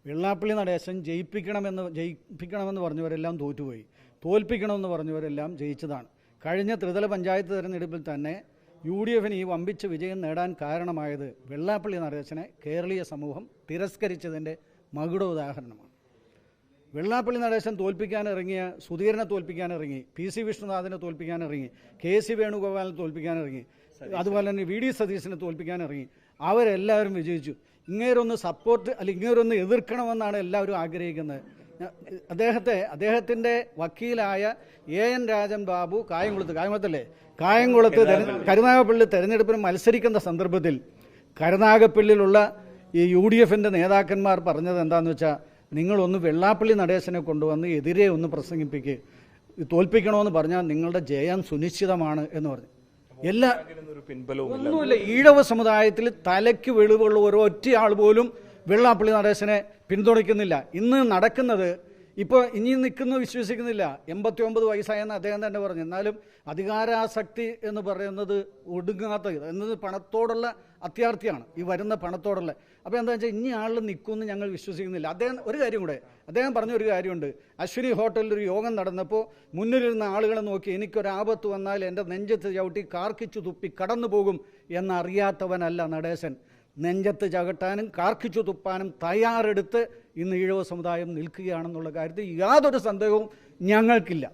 വെള്ളാപ്പള്ളി നടേശൻ ജയിപ്പിക്കണമെന്ന് പറഞ്ഞവരെല്ലാം തോറ്റുപോയി, തോൽപ്പിക്കണമെന്ന് പറഞ്ഞവരെല്ലാം ജയിച്ചതാണ്. കഴിഞ്ഞ ത്രിതല പഞ്ചായത്ത് തെരഞ്ഞെടുപ്പിൽ തന്നെ UDFന് ഈ വമ്പിച്ച വിജയം നേടാൻ കാരണമായത് വെള്ളാപ്പള്ളി നടേശനെ കേരളീയ സമൂഹം തിരസ്കരിച്ചതിൻ്റെ മകുട ഉദാഹരണമാണ്. വെള്ളാപ്പള്ളി നടേശൻ തോൽപ്പിക്കാനിറങ്ങിയ സുധീരനെ തോൽപ്പിക്കാനിറങ്ങി, PC വിഷ്ണുനാഥിനെ തോൽപ്പിക്കാനിറങ്ങി, KC വേണുഗോപാലിനെ തോൽപ്പിക്കാനിറങ്ങി, അതുപോലെ തന്നെ VD സതീശനെ തോൽപ്പിക്കാനിറങ്ങി. അവരെല്ലാവരും വിജയിച്ചു. ഇങ്ങേരൊന്ന് സപ്പോർട്ട് അല്ലെങ്കിൽ ഇങ്ങേരൊന്ന് എതിർക്കണമെന്നാണ് എല്ലാവരും ആഗ്രഹിക്കുന്നത്. അദ്ദേഹത്തിൻ്റെ വക്കീലായ AN രാജൻ ബാബു കായംകുളത്ത് കരുനാഗപ്പള്ളി തെരഞ്ഞെടുപ്പിന് മത്സരിക്കുന്ന സന്ദർഭത്തിൽ കരുനാഗപ്പള്ളിയിലുള്ള ഈ UDFൻ്റെ നേതാക്കന്മാർ പറഞ്ഞത് എന്താണെന്ന് വെച്ചാൽ, നിങ്ങളൊന്ന് വെള്ളാപ്പള്ളി നടേശനെ കൊണ്ടുവന്ന് എതിരെ ഒന്ന് പ്രസംഗിപ്പിക്കുക, തോൽപ്പിക്കണമെന്ന് പറഞ്ഞാൽ നിങ്ങളുടെ ജയം സുനിശ്ചിതമാണ് എന്ന് പറഞ്ഞു. ഒന്നുമില്ല, ഈഴവ സമുദായത്തിൽ തലയ്ക്ക് വെളിവുള്ള ഒരൊറ്റയാൾ പോലും വെള്ളാപ്പള്ളി നടേശനെ പിന്തുണയ്ക്കുന്നില്ല. ഇന്ന് നടക്കുന്നത് ഇപ്പോൾ ഇനി നിൽക്കുന്നു വിശ്വസിക്കുന്നില്ല. 89 വയസ്സായെന്ന് അദ്ദേഹം തന്നെ പറഞ്ഞു. എന്നാലും അധികാരാസക്തി എന്ന് പറയുന്നത് ഒടുങ്ങാത്ത എന്നത് പണത്തോടുള്ള അത്യാർത്ഥിയാണ്, ഈ വരുന്ന പണത്തോടുള്ള. അപ്പോൾ എന്താ വെച്ചാൽ ഇനി ആളിൽ നിൽക്കുമെന്ന് ഞങ്ങൾ വിശ്വസിക്കുന്നില്ല. അദ്ദേഹം പറഞ്ഞൊരു കാര്യമുണ്ട്. അശ്വിനി ഹോട്ടലിൽ ഒരു യോഗം നടന്നപ്പോൾ മുന്നിലിരുന്ന ആളുകളെ നോക്കി, എനിക്കൊരാപത്ത് വന്നാൽ എൻ്റെ നെഞ്ചത്ത് ചവിട്ടി കാർക്കിച്ചു തുപ്പി കടന്നു പോകും എന്നറിയാത്തവനല്ല നടേശൻ. നെഞ്ചത്ത് ചവിട്ടാനും കാർക്കിച്ചു തുപ്പാനും തയ്യാറെടുത്ത് ഇന്ന് ഈഴവ സമുദായം നിൽക്കുകയാണെന്നുള്ള കാര്യത്തിൽ യാതൊരു സന്ദേഹവും ഞങ്ങൾക്കില്ല.